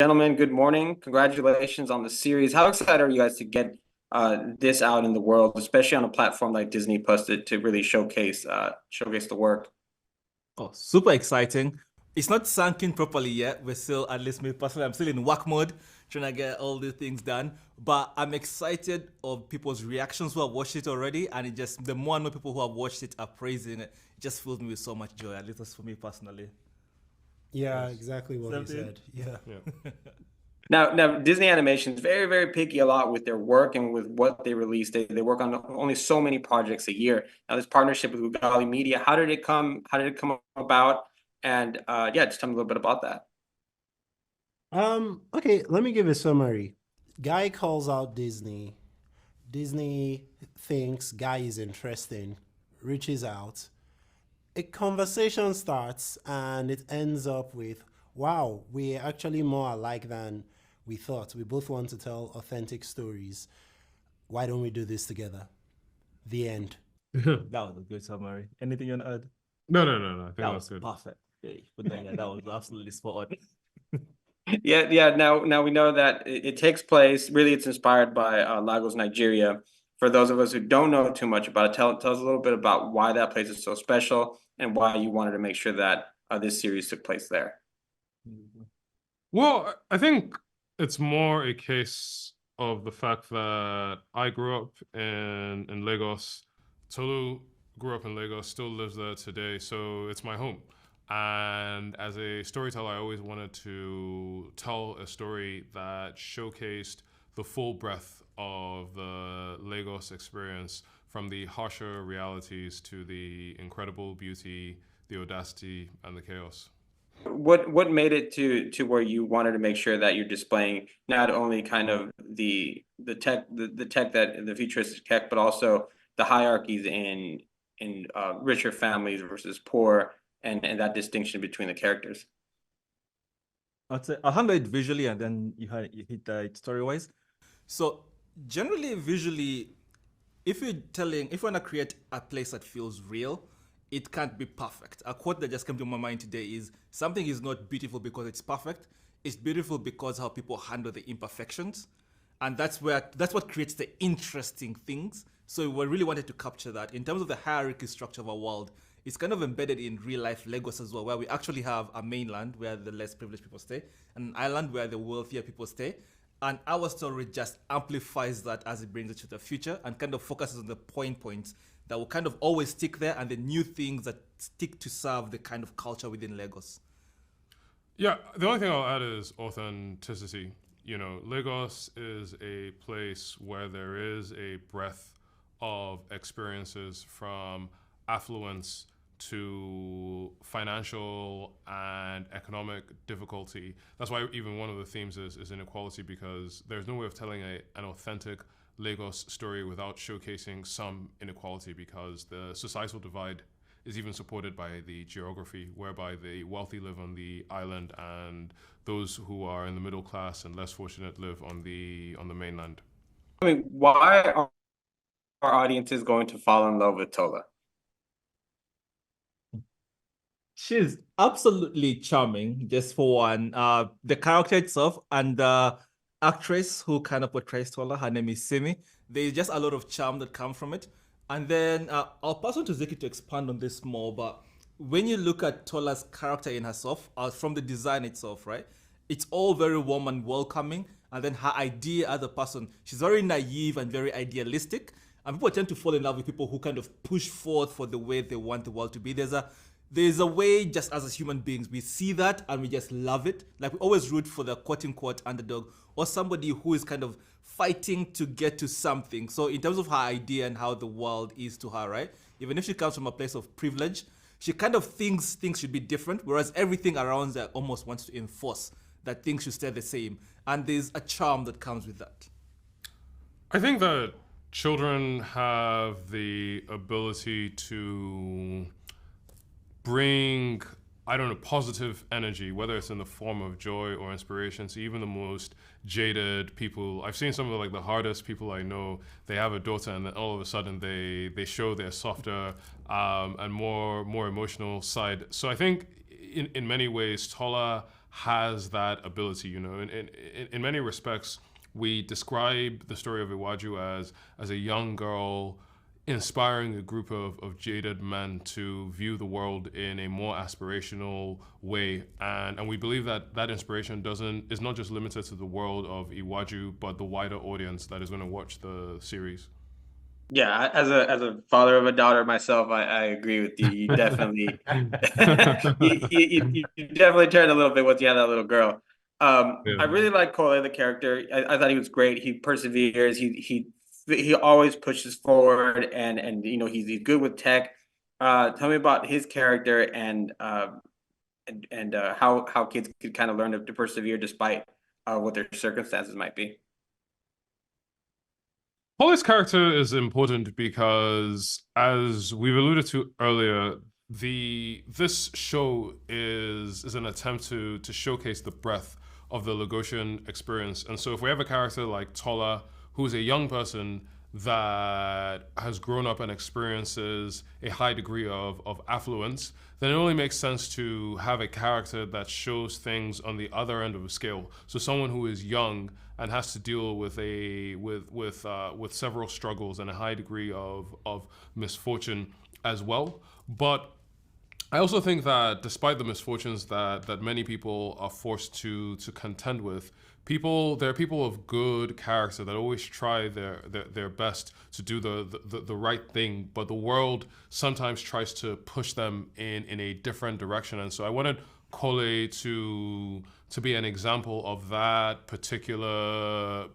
Gentlemen, good morning. Congratulations on the series. How excited are you guys to get this out in the world, especially on a platform like Disney Plus to really showcase the work? Oh, super exciting. It's not sunk in properly yet. We're still, at least me personally, I'm still in work mode, trying to get all these things done. But I'm excited of people's reactions who have watched it already. And it just, the more and more people who have watched it are praising it, it just fills me with so much joy, at least that's for me personally. Yeah, exactly what he said. Yeah. Now Disney Animation is very, very picky a lot with their work and with what they release. They work on only so many projects a year. Now this partnership with Kugali Media, how did it come about? And yeah, just tell me a little bit about that. Okay, let me give a summary. Guy calls out Disney. Disney thinks Guy is interesting, reaches out. A conversation starts and it ends up with, wow, we're actually more alike than we thought. We both want to tell authentic stories. Why don't we do this together? The end. That was a good summary. Anything you want to add? No. I think That that's was good. perfect. But then, yeah, that was absolutely spot on. Yeah. Now we know that it takes place. Really, it's inspired by Lagos, Nigeria. For those of us who don't know too much about it, tell us a little bit about why that place is so special and why you wanted to make sure that this series took place there. Well, I think it's more a case of the fact that I grew up in Lagos. Tolu grew up in Lagos, still lives there today, so it's my home. And as a storyteller, I always wanted to tell a story that showcased the full breadth of the Lagos experience, from the harsher realities to the incredible beauty, the audacity, and the chaos. What made it to where you wanted to make sure that you're displaying not only kind of the tech that the futuristic tech, but also the hierarchies in richer families versus poor, and that distinction between the characters? I'll handle it visually and then you hit it story-wise. So generally, visually, if you want to create a place that feels real, it can't be perfect. A quote that just came to my mind today is, something is not beautiful because it's perfect. It's beautiful because how people handle the imperfections. And that's what creates the interesting things. So we really wanted to capture that. In terms of the hierarchy structure of our world, it's kind of embedded in real life Lagos as well, where we actually have a mainland where the less privileged people stay, and an island where the wealthier people stay. And our story just amplifies that as it brings it to the future and kind of focuses on the points that will kind of always stick there, and the new things that stick to serve the kind of culture within Lagos. Yeah, the only thing I'll add is authenticity. Lagos is a place where there is a breadth of experiences, from affluence to financial and economic difficulty. That's why even one of the themes is inequality, because there's no way of telling an authentic Lagos story without showcasing some inequality, because the societal divide is even supported by the geography, whereby the wealthy live on the island and those who are in the middle class and less fortunate live on the mainland. I mean, why are our audiences going to fall in love with Tola? She's absolutely charming, just for one. The character itself and the actress who kind of portrays Tola, her name is Simi. There's just a lot of charm that comes from it. And then I'll pass on to Ziki to expand on this more, but when you look at Tola's character in herself, from the design itself, right? It's all very warm and welcoming. And then her idea as a person, she's very naive and very idealistic. And people tend to fall in love with people who kind of push forth for the way they want the world to be. There's a way, just as human beings, we see that and we just love it. Like, we always root for the quote-unquote underdog, or somebody who is kind of fighting to get to something. So in terms of her idea and how the world is to her, right? Even if she comes from a place of privilege, she kind of thinks things should be different, whereas everything around her almost wants to enforce that things should stay the same. And there's a charm that comes with that. I think that children have the ability to bring, positive energy, whether it's in the form of joy or inspiration, to even the most jaded people. I've seen some of the hardest people I know. They have a daughter, and then all of a sudden they show their softer and more emotional side. So I think in many ways, Tola has that ability. You know, in many respects, we describe the story of IWÁJÚ as a young girl inspiring a group of jaded men to view the world in a more aspirational way, and we believe that that inspiration is not just limited to the world of IWÁJÚ, but the wider audience that is going to watch the series. Yeah, as a father of a daughter myself, I agree with you. You definitely you definitely turned a little bit once you had that little girl. Yeah. I really like Kole, the character. I thought he was great. He perseveres. He always pushes forward, and you know he's good with tech. Tell me about his character and how kids could kind of learn to persevere despite what their circumstances might be. Kole's character is important because, as we've alluded to earlier, this show is an attempt to showcase the breadth of the Lagosian experience. And so if we have a character like Tola, who's a young person that has grown up and experiences a high degree of affluence, then it only makes sense to have a character that shows things on the other end of a scale. So someone who is young and has to deal with several struggles and a high degree of misfortune as well. But I also think that despite the misfortunes that many people are forced to contend with, there are people of good character that always try their best to do the right thing, but the world sometimes tries to push them in a different direction. And so I wanted Kole to be an example of that particular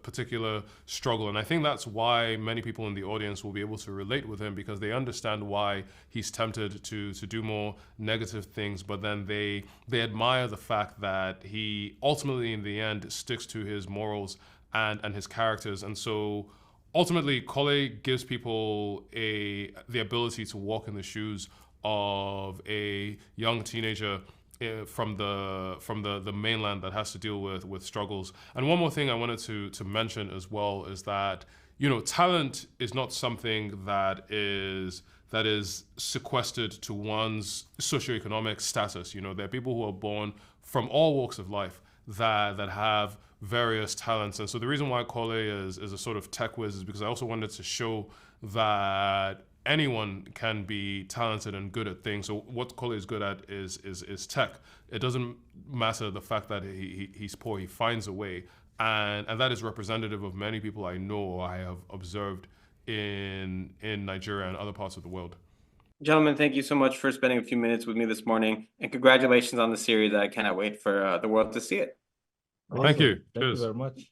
struggle. And I think that's why many people in the audience will be able to relate with him, because they understand why he's tempted to do more negative things, but then they admire the fact that he ultimately in the end sticks to his morals and his characters. And so ultimately Kole gives people the ability to walk in the shoes of a young teenager from the mainland that has to deal with struggles. And one more thing I wanted to mention as well is that, you know, talent is not something that is sequestered to one's socioeconomic status. You know, there are people who are born from all walks of life that have various talents. And so the reason why Kole is a sort of tech whiz is because I also wanted to show that anyone can be talented and good at things. So what Kole is good at is tech. It doesn't matter the fact that he's poor. He finds a way, and that is representative of many people I know or I have observed in Nigeria and other parts of the world. Gentlemen, thank you so much for spending a few minutes with me this morning, and congratulations on the series. I cannot wait for the world to see it. Thank you. Thank you Cheers. very much.